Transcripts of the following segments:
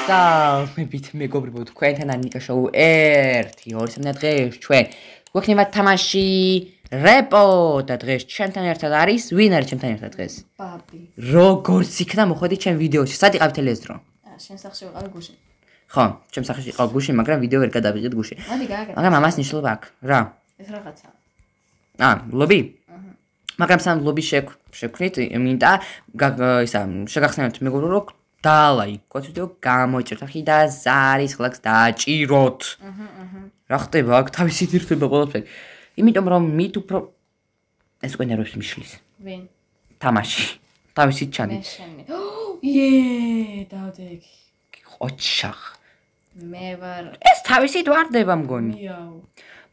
მოგესალმებით მეგობრებო, თქვენთან ანიკა შოუ 1-2 დღეს ჩვენ გვექნებათ თამაში რეპო და დღეს ჩემთან ერთად არის ვინ არის ჩემთან ერთად დღეს? ბაბი. როგორც იქნა მოხვედი ჩემ ვიდეოში. სად იყავ თელი ეს დრო? შენ სახში ვიყავი გუშინ. ხო, ჩემ სახში იყავ გუშინ, მაგრამ ვიდეო ვერ გადავიღეთ გუშინ. მოდი გააკეთე. მაგრამ ამას ნიშნულობა აქვს. რა? ეს რაღაცა. ლობი? მაგრამ სამ ლობი შექმნით, მინდა ისა შეგახსენოთ მეგობრო რომ დალაიქოთ ვიდეო, გამოიწერთ ახი და ზარის ხლაკს დააჭიროთ. რა ხდება აქ თავისი ძირფება ყველაფერი. იმიტომ რომ მით უფრო ეს ყენეროს მიშლის. ვინ? თამაში. თავისი ჩანდი. მე შენი. დავდექ. ოჩახ. მე ვარ. ეს თავისი ვარდება მგონი. მიაუ.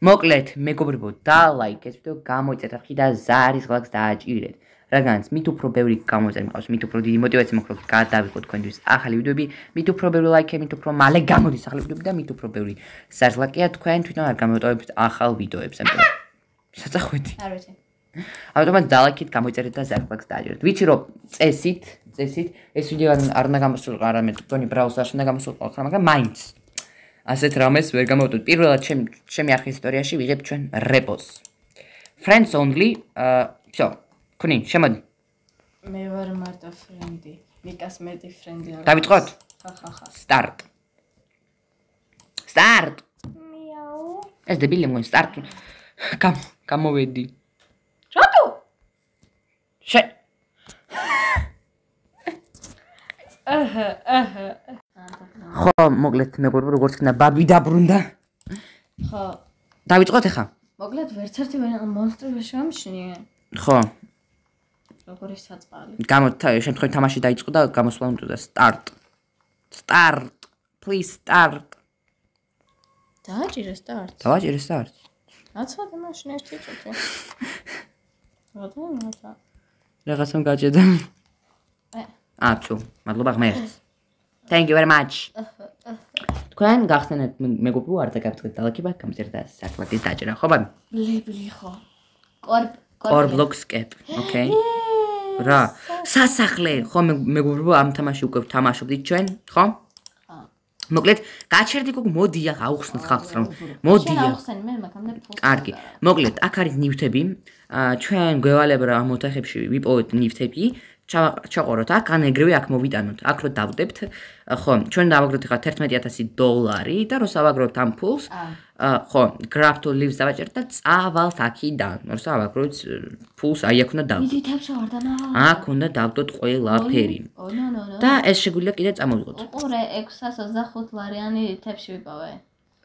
მოკლედ, მეგობრებო, დალაიქეთ ვიდეო, გამოიწერთ ახი და ზარის ხლაკს დააჭირეთ. რადგანაც მით უფრო ბევრი გამოიწერთ მყავს, მით უფრო დიდი мотиваცია მოხდა გადავიღოთ თქვენთვის ახალი ვიდეოები, მით უფრო ბევრი ლაიქი, მით უფრო მალე გამოდის ახალი ვიდეოები და მით უფრო ბევრი სარლაკია თქვენ თვითონ არ გამოტოვებთ ახალ ვიდეოებს, ამიტომ საწახვეთი. არ ვიცი. ავტომატურად დალაიქით, გამოიწერეთ და ზარის ხლაკს დააჭირეთ. ვიცი რომ წესით ეს ვიდეო არ უნდა გამოსულიყო, არამედ თქვენი ბრაუზერში უნდა გამოსულიყო, მაგრამ მაინც ასეთ რამეს ვერ გამოვტვით. პირველად ჩემი არხის ისტორიაში ვიღებ ჩვენ რეპოს. Friends only, всё. Куни, შემოდი. მე ვარ მარტო ფრენდი. მიკას მეტი ფრენდი არის. დავიწყოთ? ხა. Start. მიაუ. ეს დებილი მგონი start. გამოვედი. რატო? ხო, მოკლედ მეგობრებო, როგორც იქნა ბაბი დაბრუნდა. ხო. დავიწყოთ ახლა? მოკლედ ვერც ერთი მონსტრი ვერ შევამჩნიე. ხო. როგორი საწყალი. შემთხვევით თამაში დაიწყო და გამოსვლა უნდა start. Please start. დააჭირე start. დავაჭირე start. აცოდე მაშინ ერთი წუთი. რაღაცა. რაღაცამ გაჭედა. Აბსო, მადლობა ღმერთს. Thank you very much. თქვენ გახსენეთ მეგობრებო, არ დაგაგწევთ დალაიქება, გამოიწერეთ და საკლაკის დაჭერა, ხო ბაბი? ბლიბლი ხო. Roblox cap, okay? რა, სასახლე, ხო მეგობრებო, ამ თამაში უკვე ვთამაშობდით ჩვენ, ხო? მოკლედ, გაჩერდი გოგო, მოდი ახ აუხსნათ ხალხს რომ. მოდი. შენ აუხსენი, მე მაგამდე ფულს. კარგი. მოკლედ, აქ არის ნივთები. ჩვენ გვევალებ რა ამ ოთახებში ვიპოვეთ ნივთები. ჩაყოროთ აქ, ან ეგრევე აქ მოვიტანოთ. აქ რო დავდებთ, ხო, ჩვენ დავაგროვთ ახლა $11,000 და რო სავაგროვთ ამ ფულს, ხო, grab to leaves დავაჭერთ და წავალთ აქიდან. რო სავაგროვთ ფულს, აი აქ უნდა დავდოთ. დიდი თაფშა ვარ და ნა. აქ უნდა დავდოთ ყველაფერი. ნო. და ეს შეგვიძლია კიდე წამოვიღოთ. უყურე $625 თაფში ვიპოვე.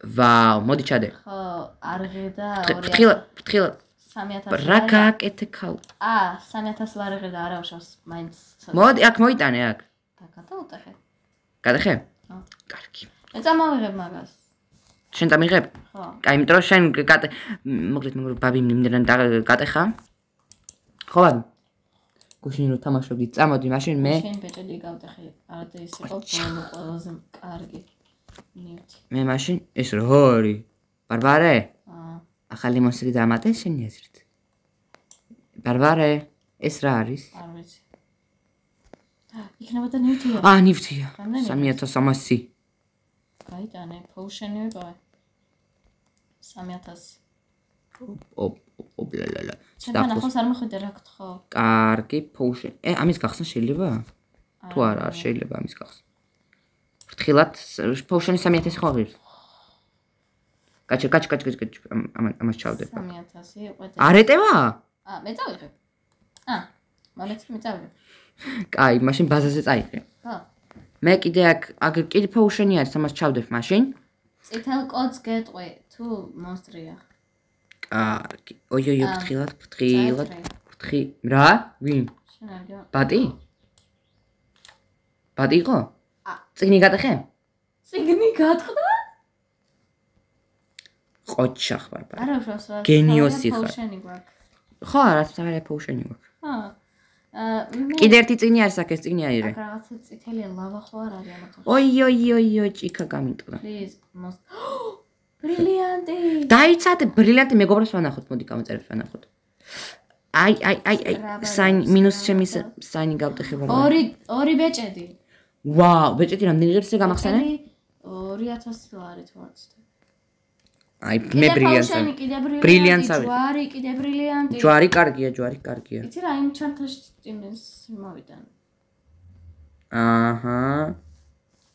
ვაუ, მოდი ჩადე. ხო, არღე და ფრთხილად 3000 რა გააკეთე ქალ? $3000 და არავშავს მაინც. მოდი, აქ მოიტანე აქ. და გადაუტეხე. გადახე? ხო. კარგი. მე წამოვიღებ მაგას. შენ წამიღებ? ხო. კაი, იმიტომ რომ შენ მოკლედ ბაბი მიმდენ გატეხა. ხო ბაბი? გუშინ რო თამაშობდით, წამოდი, მაშინ მე შენ ბეჭედი გავტეხე. არადა ის იყო ბოლო ყველაზე კარგი ნივთი. მე მაშინ ეს როგორი? ბარბარე? ახალი მონსტრი დამატე შენი აზრით. ბარბარე, ეს რა არის? არ ვიცი. იქნება და ნივთია. ნივთია. 3300. გაიტანე, potion-ი ვიყავე. 3000. ოპლალალა. ჩემთან ახლოს არ მოხვიდე რა გთხოვ. კარგი, potion. ამის გახსნა შეიძლება? თუ არა, არ შეიძლება ამის გახსნა. ფრთხილად potion-ი 3000 ხო ღირს? გაჩი, ამას ჩავდებ. 3000 ყვეტე. არ ეტევა? მე წავიღებ. მომეც მე წავიღებ. კაი, მაშინ ბაზაზე წაიღე. ხო. მე კიდე აქ კიდე potion-ი არის, ამას ჩავდებ მაშინ. წითელ კოდს გეტყვი, თუ მონსტრია. კარგი. ოიოიო, ფრთხილად. რა? ვინ? შენ არ გიო. ბატი იყო? წიგნი გატეხე? წიგნი გატყდა? ყოჩახ ბარბარე. არა უშავს რა. გენიოსი ხარ. potion-ი გვაქვს. ხო, რაც თავი potion-ი გვაქვს. ხო. კიდე ერთი წიგნი არის აქ, ეს წიგნი არის რა. აქ რაღაცა წითელი ლავა ხო არ არის ამათო. ოიოიოიო, ჭიქა გამიტყდა. Please, ბრილიანტი. დაიცადე, ბრილიანტი მეგობრებს ვანახოთ, მოდი გამოწერებს ვანახოთ. აი, საინი მინუს ჩემი საინი გავტეხება. ორი ბეჭედი. ვაუ, ბეჭედი რამდენი ღირსი გამახსენე? 2000 ლარი თუ მოცდები. აი, მე ბრილიანტი. ბრილიანტი. ჯვარი, კიდე ბრილიანტი. ჯვარი კარგია. იცი რა, იმ ჩანთაში წინეს მოვიდან. აჰა.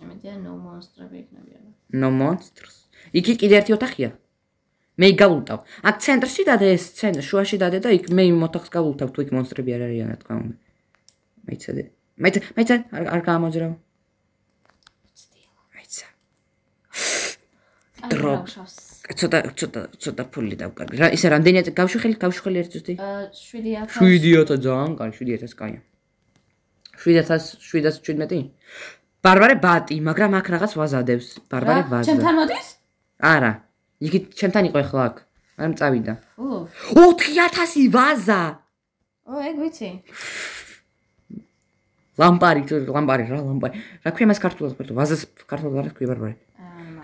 იმედია no monster-ები იქნებიან. No monsters. იქ კიდე ერთი ოთახია. მე გავლუტავ. აქ ცენტრში დადე ეს შუაში დადე და იქ მე იმ ოთახს გავლუტავ თუ იქ მონსტრები არ არიან რა თქმა უნდა. მეიცადე. მეცა არ გამოძრავ. მეცა. დროპ. ცოტა ფული დავკარგე. რა ისე რამდენია გავშუხელი ერთ ზუსტი? 7000. 7000 ძალიან კარგი, 7000 კაია. 717? ბარბარე ბატი, მაგრამ აქ რაღაც ვაზადებს. ბარბარე ვაზა. ჩემთან მოდის? არა. იგი ჩემთან იყო ახლა აქ. მაგრამ წავიდა. 4000 ვაზა. ეგ ვიცი. ლამპარი. რა ქვია მას ქართულად? ვაზას ქართულად არ ქვია ბარბარე.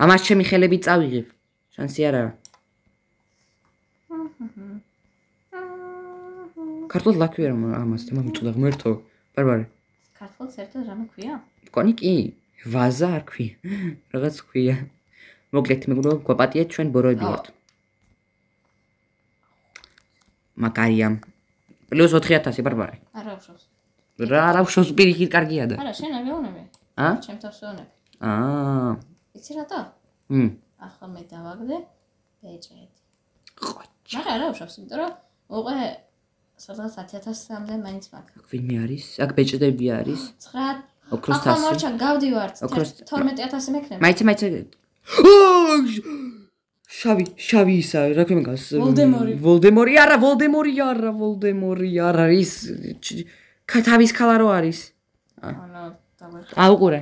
ამას ჩემი ხელები წავიღებ. შანსი არ არა. ქართულად ლაქვია რომ ამას თემა მიწუდა ღმერთო. ბარბარე. ქართულად საერთოდ რამე ქვია? მგონი კი, ვაზა არ ქვია. რაღაც ქვია. მოკლედ მეგობრებო, გვაპატიეთ ჩვენ ბოროები ვართ. მაგარია. პლუს 4000 ბარბარე. არა უშავს. რა უშავს პირიქით კარგია და. არა, შენ ავეონები. ა? ჩემ თავს ვეონები. აა. იცი რატო? ახლა მე დავაგდე ბეჭედი. მაგრამ არა უშავს, იმიტომ რომ უყე სადღაც 10000-მდე მაინც მაქვს. ვინმე არის? აქ ბეჭდები არის. 9 ოქროს ახლა თასი. მორჩა გავდივართ. 12000 მექნება. მაიცე. შავი ისა, რა ქვია მაგას? ვოლდემორი არა, ის თავის ქალარო არის. ანუ დავეხე. აუყურე.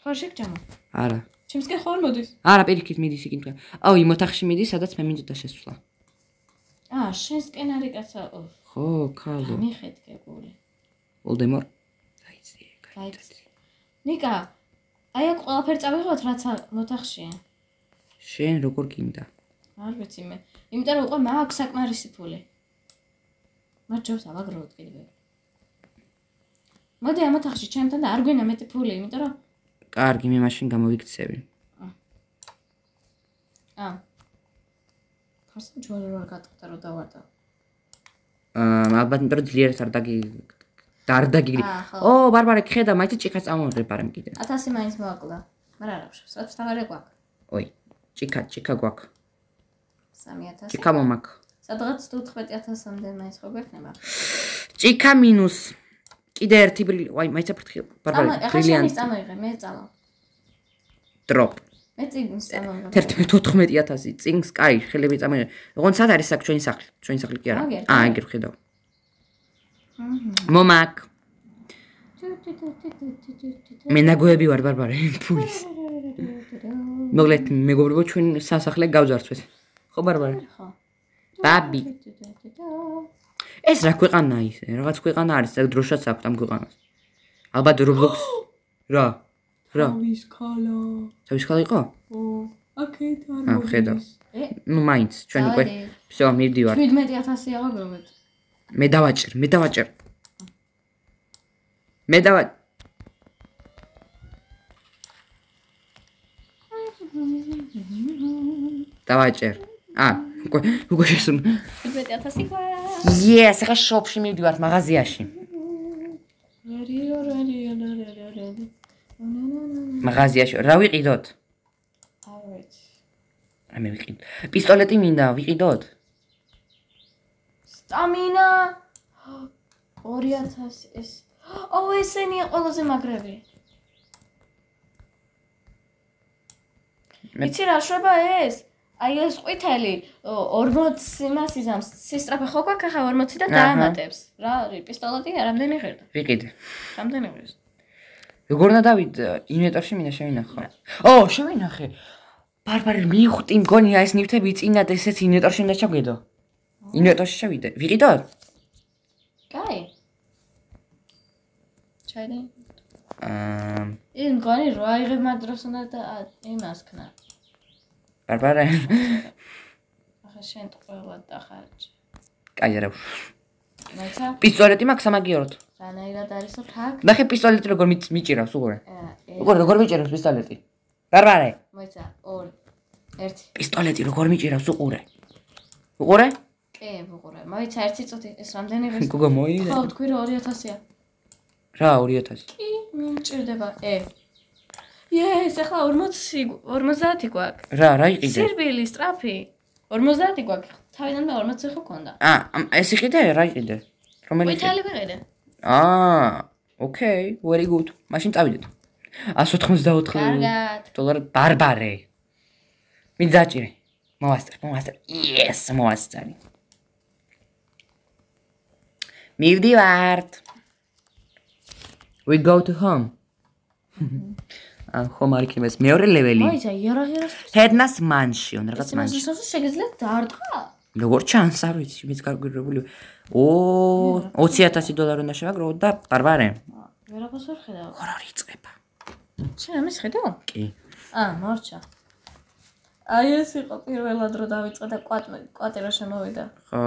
ხო შეგჯამო. არა. ჩემსკენ ხო არ მოდის? არა, პირიქით მიდის იქ. აუ, იმ ოთახში მიდის, სადაც მე მინდოდა შესვლა. შენსკენ არის კაცა. ხო, ქალო. მიხედგებული. ვოლდემორ. დაიწე. ნიკა, აი აქ ყველაფერი წავიღოთ, რაც ოთახშია. შენ როგორ გინდა? არ ვიცი მე. იმიტომ რომ უკვე მაქვს საკმარისი ფული. მათ ჯობს ავაგროვოთ კიდევ. მოდი ამ ოთახში ჩემთან და არ გვინა მეტი ფული, იმიტომ რომ კარგი, მე მაშინ გამოვიქცევი. ხარსა ჯვარი რა გატყდა რომ დავატა. ალბათ იმიტომ რომ ძლიერად არ დაგიგრი. ბარბარე, ხედა, მაინც ჭიქა წამოვიღებ არამ კიდე. 1000 მაინც მოაკლა. მაგრამ არა ვშავს, რაც თავარი გვაქვს. ой, ჭიქა გვაქვს. 3000. ჭიქა მომაქვს. სადღაც 15000-მდე მაინც ხო გვექნება? ჭიქა მინუს. კიდე ერთი ვაი, მაინც აფრთხილ. ბარბარე, ბრილიანტი. ახლა წამოიღე, მე წავალ. დროპ. მე წიგნს წამოიღე. 14000 წიგნს, კაი, ხელები წამოიღე. ოღონდ სად არის აქ ჩვენი სახლი? ჩვენი სახლი კი არა. ეგერ ხედავ. მომაკ. მე ნაგოები ვარ ბარბარე, ფულის. მოკლედ მეგობრებო, ჩვენ სასახლე გავძარცვეთ. ხო ბარბარე? ხო. ბაბი. ეს რა ქვეყანა ისე? რაღაც ქვეყანა არის, და დროშაც აქვს ამ ქვეყანას. ალბათ Roblox. რა? თავის ქალა. თავის ქალა იყო? აქეთ არ მოდის. ხედავ. ნუ მაინც ჩვენ უკვე всё მივდივართ. 17000 ავაგროვეთ. მე დავაჭერ. დავაჭერ. უკვე შესულ. 17000 ყვა. Yes, ახლა შოპში მივდივართ მაღაზიაში. მაღაზიაში რა ვიყიდოთ? მე ვიყიდ. პისტოლეტი მინდა, ვიყიდოთ? სტამინა 2000 ეს. ესენია ყველაზე მაგრები. იცი რა შვება ეს? აი ეს ყვითელი 40 იმას იზამს. სისტრაფე ხო გვაქვს ახლა 40 და დაამატებს. რა არის პისტოლეტი რამდენი ღირდა? ვიყიდე. რამდენი ღირს? როგორ უნდა დავიდ ინვენტორში მინდა შევინახო. შევინახე. ბარბარე მივხვდი მგონია ეს ნივთები წინა და ესეც ინვენტორში უნდა ჩაგვიდო. ინვენტორში შევიდე. ვიყიდოთ? კაი. ჩაიდე. ის მგონი რა იღებ მადროს უნდა და იმას ქნა. ბარბარე. ახლა შენ ყველა დახარჯ. კაი არა. მაიცა? პისტოლეტი მაქვს სამაგიეროდ. რანაირად არისო თაკ? ნახე პისტოლეტი როგორ მიჭირავს უყურე. უყურე როგორ მიჭირავს პისტოლეტი. ბარბარე. მოიცა 2 1 პისტოლეტი როგორ მიჭირავს უყურე. უყურე? კი, ვუყურე. მოიცა 1 წუთი, ეს რამდენი ღირს? გოგო მოიდა. ხო, თქვი რომ 2000-ია. რა 2000? კი, მიმჭირდება. ეს ახლა 50 გვაქვს. რა იყიდე? სირბილი, სტრაფი. 50 გვაქვს. თავიდანვე 40 ხო ქონდა. ეს იყიდე? რა იყიდე? რომელი? ვითალი ვიყიდე. ოკეი, very good. მაშინ წავიდეთ. 184 კარგად. დოლარი ბარბარე. მიდაჭირე. მოვასწრე. Yes, მოვასწრე. მივდივართ. We go to home. ხომ არ იქნებას მეორე ლეველი. მოიცა იარაღი ჰედნას მანშიონ, რაღაც მანშიონ. ეს შეგიძლიათ დაარტყა? როგორ ჩანს, არ ვიცი, მეც გარკვეული. 20000 დოლარი უნდა შევაგრო და ბარბარე. ვერაფერს ვერ ხედავ. ორ იწყება. შენ ამის ხედავ? კი. მორჩა. ეს იყო პირველად რო დავიწყე და კვატი რა შემოვიდა. ხო,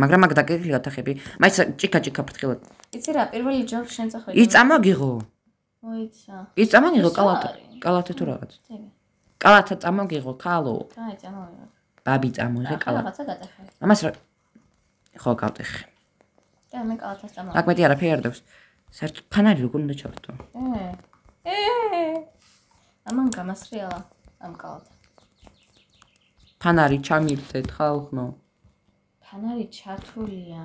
მაგრამ მაგ დაგეგლი გათახები. მაინც ჭიქა ფრთხილად. იცი რა, პირველი ჯორი შენ წახვედი. ის წამოგიღო. მოიცა. ის წამოგიღო კალათე თუ რაღაც. კალათა წამოგიღო, ქალო. აი, წამოვიღო. ბაბი წამოიღე კალათი. რაღაცა გადახე. ამას რა ხო გავტეხე. და მე კალათას წამოვიღე. აქ მეტი არაფერი არ დევს. საერთოდ ფანარი როგორ უნდა ჩავდო? ამან გამასრიალა ამ კალათა. ფანარი ჩამირთეთ ხალხო. ფანარი ჩართულია.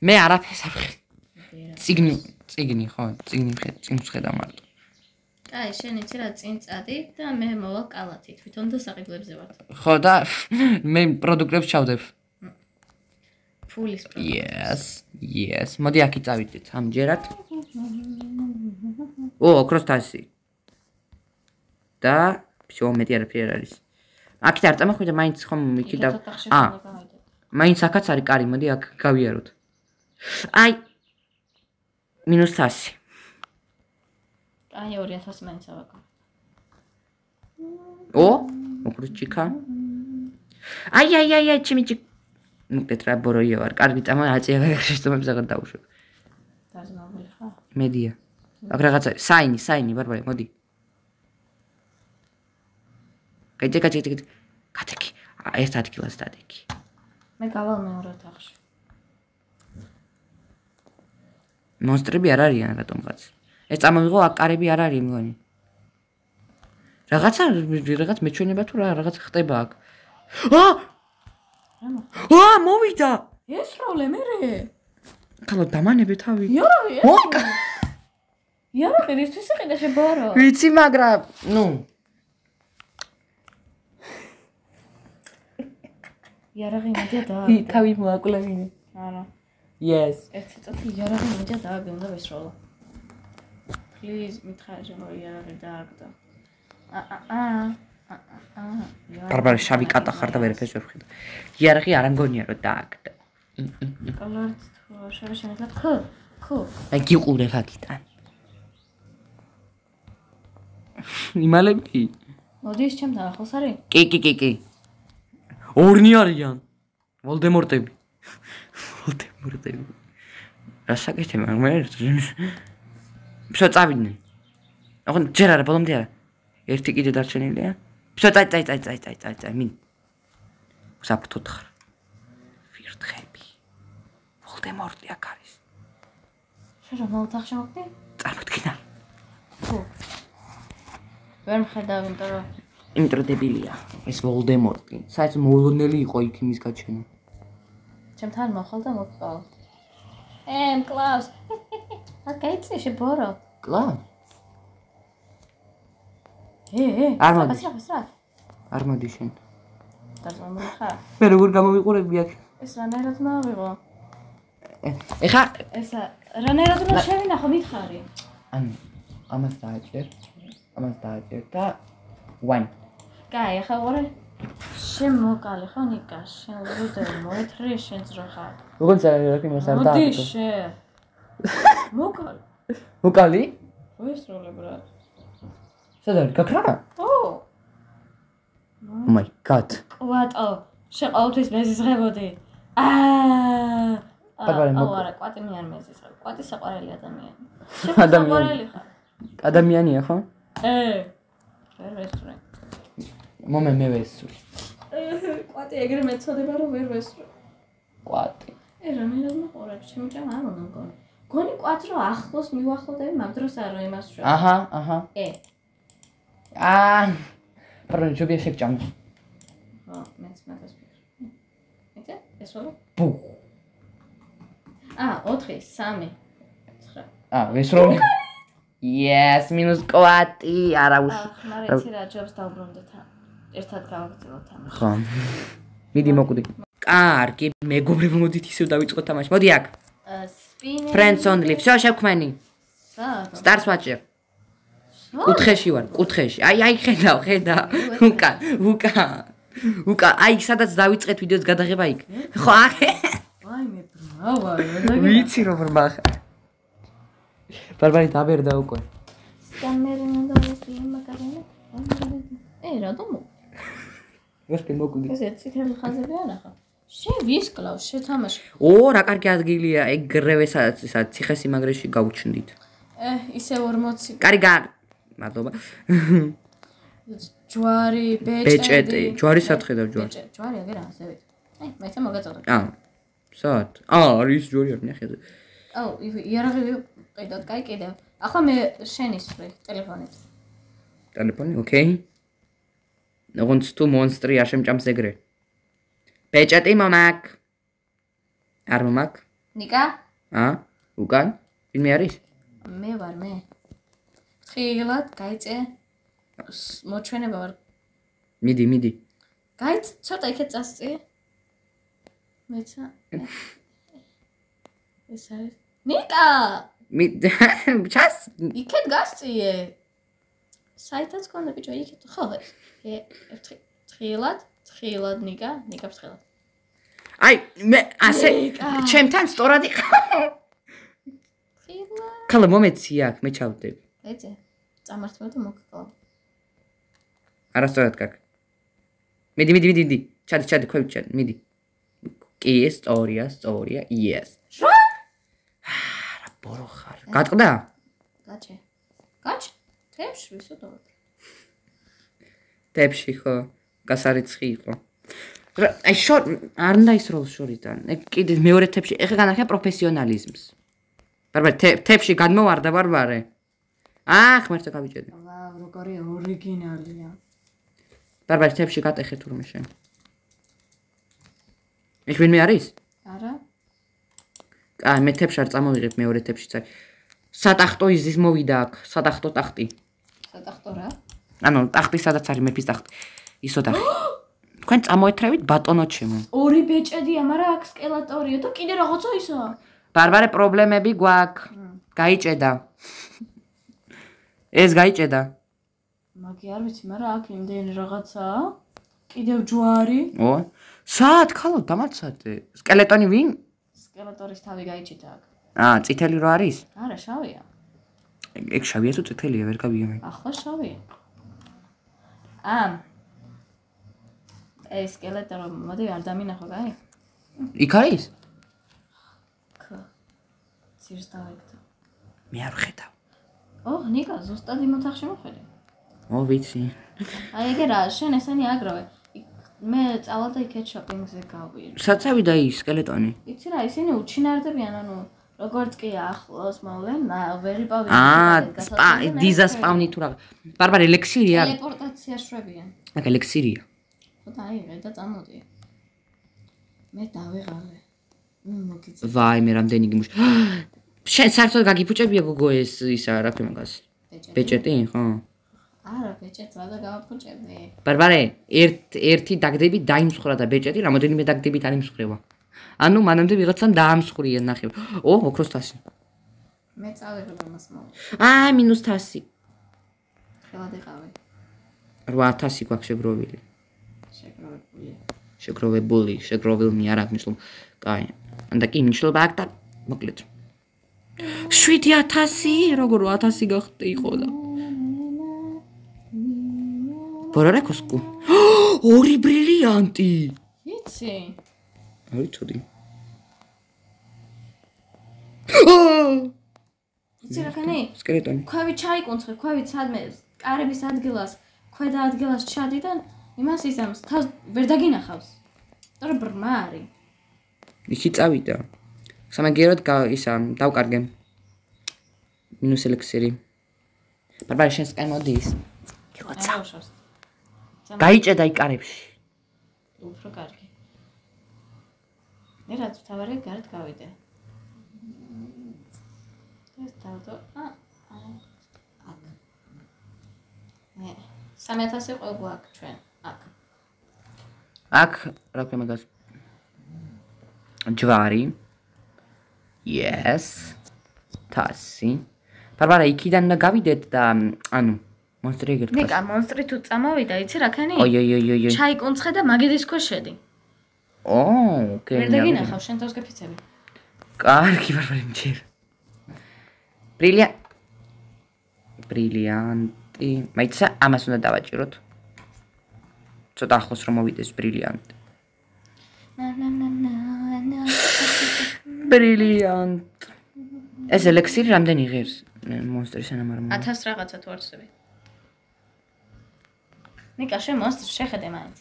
მე არაფერს არ ვხედავ. წიგნი ხო, წიგნს ხედავ მარტო. აი, შენ იცი რა წინ წადი და მე მოვალ კალათი, თვითონ და საყიდლებზე ვარ. ხო და მე პროდუქტებს ჩავდებ. ფულის პროდუქტი. Yes. მოდი აქ წავიდეთ ამჯერად. ოქროს თასი. და всё მეტი არაფერი არის. აქეთ არ წამოხვიდე, მაინც ხომ იქიდა. მაინც აქაც არის კარი, მოდი აქ გავიაროთ. აი -100. აი 2000 მაინც ავაკო. ოქროს ჭიქა. აი, ჩემი ჭიქა. მოკეთ რა ბოროია ვარ. კარგი წამა აწია შეშტომებს აღარ დაუშვებ. დაზმავი ხა? მედია. აქ რაღაცა საინი, ბარბარე, მოდი. კეთე. კათეკი. ერთ ადგილას დადეკი. მე გავალ მეორე ოთახში. მონსტრები არ არიან რატომღაც. ეს წამოვიღო, აქ კარები არ არის მგონი. რაღაც მეჩვენება თუ რაღაც ხდება აქ. მოვიდა. ეს როლე მერე? ხალო დამანები თავი. იარაღი რისთვის იყიდა შებარო? ვიცი, მაგრამ იარაღი მოდია და თავი მოაკლევინე. არა. Yes. ერთი წუთი იარაღი მოდია და უნდა ვისროლო. Please მითხარი რომ იარაღი დააგდო. ბარბარე შავი კატა ხარ და ვერაფერს ვერ ვხედავ. იარაღი არ ამგონია რომ დააგდო. კოლორით თუ შევშენებთ ხო. აი გიყურე აქიდან. იმალები? მოდი ის ჩემთან ახლოს არის? კი. ორნი არიან. ვოლდემორტები. რა საკეთე მაგრამ всё წავიდნენ. ახლა ჯერ არა ბოლომდე არა. ერთი კიდე დარჩენილია. всё წაი. მინ. საფრთხოთ ხარ. ვირთხები. ვოლდემორტი აქ არის. შენ რა მოუთხში მოხდი? წარმოდგინა. ხო. ვერ მხედავ, იმიტომ რომ დებილია. ეს ვოლდემორტი. საერთოდ მოულოდნელი იყო იქ იმის გაჩენა. ჩემთან მოხალ და მოგყავ. კლავს. აკეიცი შებორო. კლავს? არ მოდი. არ მოდი შენ. დაზმული ხარ? მე როგორ გამოვიყურები აქ? ეს რანაირად მოვიღო? ეხა ესა რანაირად უნდა შევინახო მითხარი? ანუ ამას დააჭერ და one. კაი, ახლა ვარ შენ მოკალი ხო ნიკა? შენ ვიდე მოეთრე შენ ძრახა. როგორ წაიღე მას არ დააგდო? მოდი შენ. მოკალი. მოკალი? ვისროლე ბრატ. სადა გაქრა? Oh my god. კვატო. შენ ყოველთვის მეზიზღებოდი. აუ არა, კვატი მე არ მეზის ხარ. კვატი საყვარელი ადამიანი. ადამიანი ხარ. ადამიანია ხო? ვერ ვესწრე. მომე მე ვესწრე. კვატი ეგრე მეწოდება რომ ვერ ვესწრე. კვატი. რამე მოყურებ, ჩემი ჭამ არ უნდა მგონი. გონი კვატი რომ ახლოს მივახლოვდები, მაგ დროს არ იმას შევ. აჰა. პაროლე ჯობია შეგჭამ. მეც მაგას ვფიქრობ. იცი? ეს ვარო? ბუ. 4, 3, 9. ვესროლე. Yes, minus კვატი, არა უშ. მაგრამ იცი რა ჯობს დავბრუნდეთ. ერთად გავაგრძელოთ ამას. ხო. მიდი მოკვდი. კარგი, მეგობრებო, მოდით ისევ დავიწყოთ თამაში. მოდი აქ. Spinning. Friends only. всё, შევქმენი. Stars watcher. კუთხეში ვარ, კუთხეში. აი, ხედავ. უკან. აი, სადაც დავიწყეთ ვიდეოს გადაღება იქ. ხო, აქ. აი, მე ბრავა, ვიცი რომ ბრმახ. ბარბარი დაბერდა უკვე. სტამერინო და მაგარენე. რა დომო? ვერკე მოკვდი. ეს წითელი ხაზები არა ხა? შევისკლავ, შეთამაში. რა კარგი ადგილია, ეგრევე სადაც ციხესიმაგრეში გავუჩნდით. ისე 40. კარგი, მადლობა. ჯვარი, ბეჭედი, ჯვარი სათხედავ ჯვარი. ჯვარი აგერა ასევით. მეცა მოგაწოდე. სად? არის ჯვარი არ ნახე. იარაღი ყიდოთ, კაი კიდევ. ახლა მე შენის ვრი ტელეფონით. ტელეფონი, ოკეი. როგორც თუ მონსტრი არ შემჭამს ეგრე. ბეჭედი მომაკ. არ მომაკ? ნიკა? უკან? ვინმე არის? მე ვარ მე. ხილად გაიწე. მოჩვენება ვარ. მიდი. გაიც, ცოტა იქეთ წასწი. მეცა. ეს არის. ნიკა! ჩას? იქეთ გასწიე. საითაც გქონდა ბიჭო, იქეთ ხო? თხილად ნიკა ფრთხილად. აი, მე ასე ჩემთან სწორად იყავ. ხლა მომეცი აქ, მე ჩავდები. ეცე, წამართმევ და მოგკლავ. არასწორად გაკ. მიდი. ჩადი, ქვევით ჩადი, მიდი. კი, სწორია, yes. რა? რა ბორო ხარ. გატყდა? გაჩ? თებში ვისოდავ. თებში ხო, გასარიცხი იყო. აი არ უნდა ისროლ შორიდან. კიდე მეორე თებში, ეხლა განახია პროფესიონალიზმს. ბარბარე, თებში გადმოვარდა ბარბარე. ხმერთო გავიჭედი. როგორი ორიგინალია. ბარბარე, თებში გატეხე თურმე შენ. ეს ვინმე არის? არა. მე თებში არ წამოვიღებ მეორე თებშიც აი. სატახტო იზის მოვიდა აქ, სატახტო ტახტი. სატახტო რა? ტახტი სადაც არის მეფის ტახტი. ისო ტახტი. თქვენ წამოეთრევით ბატონო ჩემო. ორი ბეჭედია, მაგრამ აქ სკელატორია და კიდე რაღაცა ისა. ბარბარე, პრობლემები გვაქვს. გაიჭედა. ეს გაიჭედა. მაგი არ ვიცი, მაგრამ აქ იმდენი რაღაცაა. კიდევ ჯვარი. საათ ხალო დამაცადე. სკელეტონი ვინ? სკელატორის თავი გაიჭიდა აქ. წითელი რო არის? არა, შავია. ეგ შავია თუ წითელია, ვერ გავიგე. ახლა შავია. ეს სკელეტორი მოდი არ დამინახო, კაი? იქ არის? ხო. ცირს დავეკდო. მე არ ხედავ. ნიკა, ზუსტად იმ ოთახში მოხედე. ვიცი. აი ეგერა, შენ ესენი აგროვე. მე წავალ და იქეთ შოპინგზე გავირი. საცავიდა ის სკელეტონი? იცი რა, ისინი უჩინარდებიან, როგორც კი ახლოს მოვლენ, ვერიპავი. დიზა სპავნი თუ რა. ბარბარე, ელექსირია. ტელეპორტაცია შვებიან. აქ ელექსირია. ხო და აიღე და წამოდი. მე დავიღალე. მოგიწევ. ვაი, მე რამდენი გიმუშ. შენ საერთოდ გაგიფუჭებია გოგო ეს ისა რა ქვია მაგას? ბეჭედი, ხო? არა, ბეჭედს რა და გავაფუჭებდი. ბარბარე, ერთი დაგდები დაიმსხრა და ბეჭედი რამოდენიმე დაგდებით არ იმსხრევა. მანამდე ვიღაცამ დაამსხვრია ნახე. ოქროს თასი. მე წავიღებ ამას მოვ. მინუს თასი. ხელად იყავი. 8000 გვაქვს შეგროვილი. შეგროვებული. შეგროვილნი არ აქვს მნიშვნელობა. კაი. ანდა კი მნიშვნელობა აქვს და მოკლედ. 7000, როგორ 8000 გახდა იყო და. ბორარეკოსკუ. ორი ბრილიანტი. იცი? არ ვიცოდი. იცი რა ქენი? სკელეტონი. ქვევით ჩაიკუნცხე, ქვევით სადმე კარების ადგილას, ქვედა ადგილას ჩადი და იმას ისამს თავს ვერ დაგინახავს. თორე ბრმა არის. ისიც წავიდა. სამაგიეროდ ისა დავკარგე. მინუს ელექსირი. ბარბარე შენს კაი მოდის. გიოცა. გაიჭე დაიკარებში. უფრო კარგი. მე რაც თავარი გარეთ გავიდე. ეს დავდო. აქ. მე 3000 ყო გვაქვს ჩვენ. აქ. აქ რა ქვია მაგას? ჯვარი. Yes. თასი. ბარბარა იქიდან და გავიდეთ და ანუ მონსტრი ეგეთ მე კა მონსტრი თუ წამოვიდა, იცი რა ქენი? ოი. ჩაიკუნცხე და მაგედის ქვეშ შედი. ოკეი. ვერ დაგინახავ შენ თავს გეფიცები. კარგი ბარბარე მჭირ. ბრილიანტი. მაიცა ამას უნდა დავაჭიროთ. ცოტა ახლოს რომ მოვიდეს ბრილიანტი. ბრილიანტ. ეს ელექსირი რამდენი ღირს მონსტრის ანამარმა? 1000 რაღაცა თუ არსები. ნიკა შენ მონსტრს შეხედე მაინც.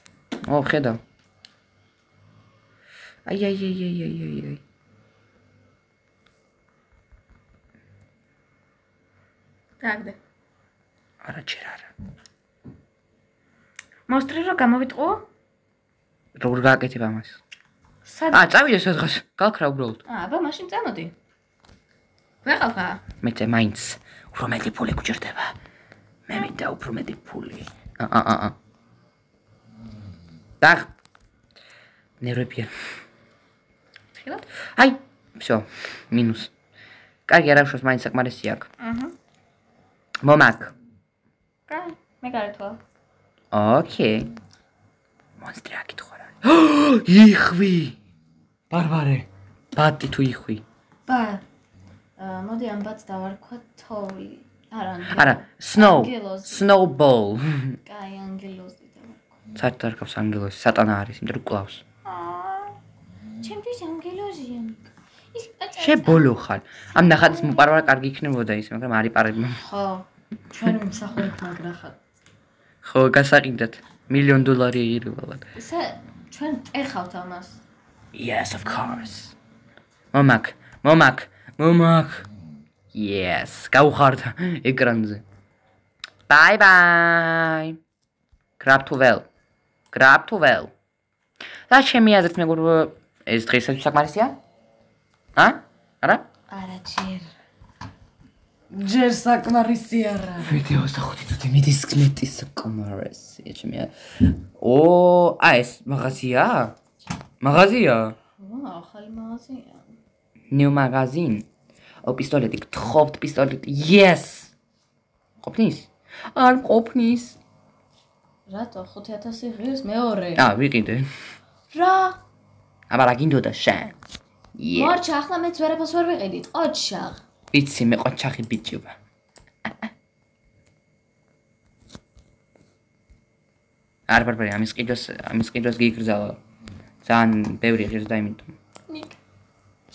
ხედავ. აი. დაგდე. არა ჯერ არა. მონსტრი რო გამოვიტყო? როგორ გააკეთებ ამას? წავიდე სადღაც. გაქრა უბრალოდ. აბა მაშინ წამოდი. ვეყავხა. მეც მაინც უფრო მეტი ფული გჭირდება. მე მინდა უფრო მეტი ფული. დაღ. ნერვებია. ხილო? აი, всё, მინუს. კარგი არა უშავს მაინც საკმარისი აქვს. მომაკ. კაი, მე გარეთვა. ოკეი. მონსტრი აკითხვა რა. იხვი. ბარბარე. ბატი თუ იხვი. ბა. მოდი ამ ბატს დავარქვა თოვლი. არა, snowball. კაი, ანგელოზი დავარქვა. საერთოდ არ ყავს ანგელოზი, სატანა არის, იმიტომ რომ კლავს. ჩემთვის ანგელოზია. ის შებოლო ხარ. ამ ნახატის მოპარვა კარგი იქნებოდა ის, მაგრამ არ იპარებმა. ხო. ჩვენ მსახურით მაგრა ხარ. ხო, გასაყიდეთ. $1,000,000 იღებდა. ესე ჩვენ ეხავთ ამას. Yes, of course. მომაკ. Yes, გავხარდა ეკრანზე. Bye. Grab to well. და ჩემი აზრით მეგობრებო, ეს დღესაც საკმარისია? არა? არა, ჯერ საკმარისი არა. ვიდეოს და 5 წუთი მეტი საკმარისია ჩემი. ეს მაღაზია? ახალი მაღაზია. New magazine. პისტოლეტი, გთხოვთ პისტოლეტი. Yes. ყოფნის? არ ყოფნის. რატო 5000 ღირს მეორე? ვიყიდე. რა? აბა რა გინდოდა შენ? მორჩა, ახლა მეც ვერაფერს ვერ ვიყიდით. ყოჩაღ. ვიცი, მე ყოჩაღი ბიჭია. არ ბარბარე, ამის ყიდვას გიგრძალა. ძალიან ბევრი ღირს და იმიტომ. ნიკ.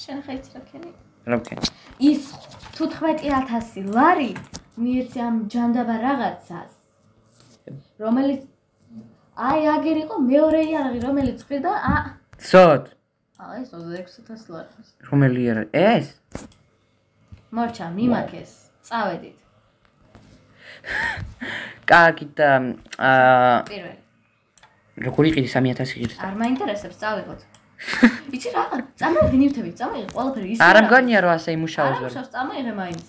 შენ ხაიც რა ქენი? რა ვქენ? ის 15000 ლარი მიეცი ამ ჯანდაბა რაღაცას. რომელიც აგერ იყო მეორე იარაღი, რომელიც ხვიდა სოდ. ეს 26000 ლარი. რომელი იარაღი? ეს? მორჩა, მიმაქეს. წავედით. კარგი და პირველი. როგორ იყიდი 3000 ღირს? არ მაინტერესებს, წავიღოთ. იცი რა? წამოიღე ნივთები, წამოიღე ყველაფერი ისე. არ მგონია რომ ასე იმუშაოს ვერ. არა, წამოიღე მაინც.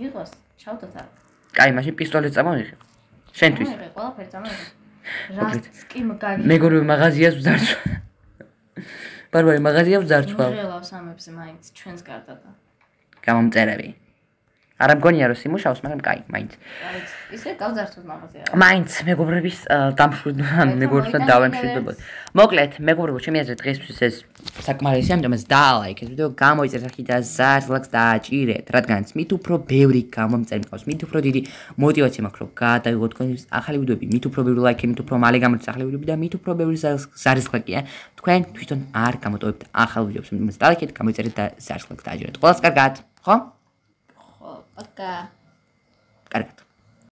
იყოს, ჩავდოთ აქ. კაი, მაშინ პისტოლეტს წამოიღე. შენთვის. წამოიღე, ყველაფერი წამოიღე. რაც კი მგაგი. მეგობრებო, მაღაზიას ვძარცვა. ბარბარე, მაღაზიას ვძარცვა. მიღელავს ამებს მაინც ჩვენს გარდა და. გამომწერები. არა მგონია რომ სიმუშაოს, მაგრამ კაი, მაინც. ისე გავძართოთ მაღაზია. მაინც მეგობრების დამშვიდობან მეგობრებთან დავემშვიდობოთ. მოკლედ, მეგობრებო, ჩემი აზრით დღესთვის ეს საკმარისია, ამიტომაც დაალაიქეთ ვიდეო, გამოიწერეთ ახლა და ზარს დააჭირეთ, რადგანაც მით უფრო ბევრი გამომწერი მყავს, მით უფრო დიდი мотиваცია მაქვს, რომ გადავიღოთ თქვენი ახალი ვიდეოები, მით უფრო ბევრი ლაიქი, მით უფრო მალე გამოდის ახალი ვიდეოები და მით უფრო ბევრი ზარისხლაკია. თქვენ თვითონ არ გამოტოვებთ ახალ ვიდეოებს, ამიტომაც დაალაიქეთ, გამოიწერეთ და ზარს დააჭირეთ. ყველას კარგად, ხო? Пока. Კარგად.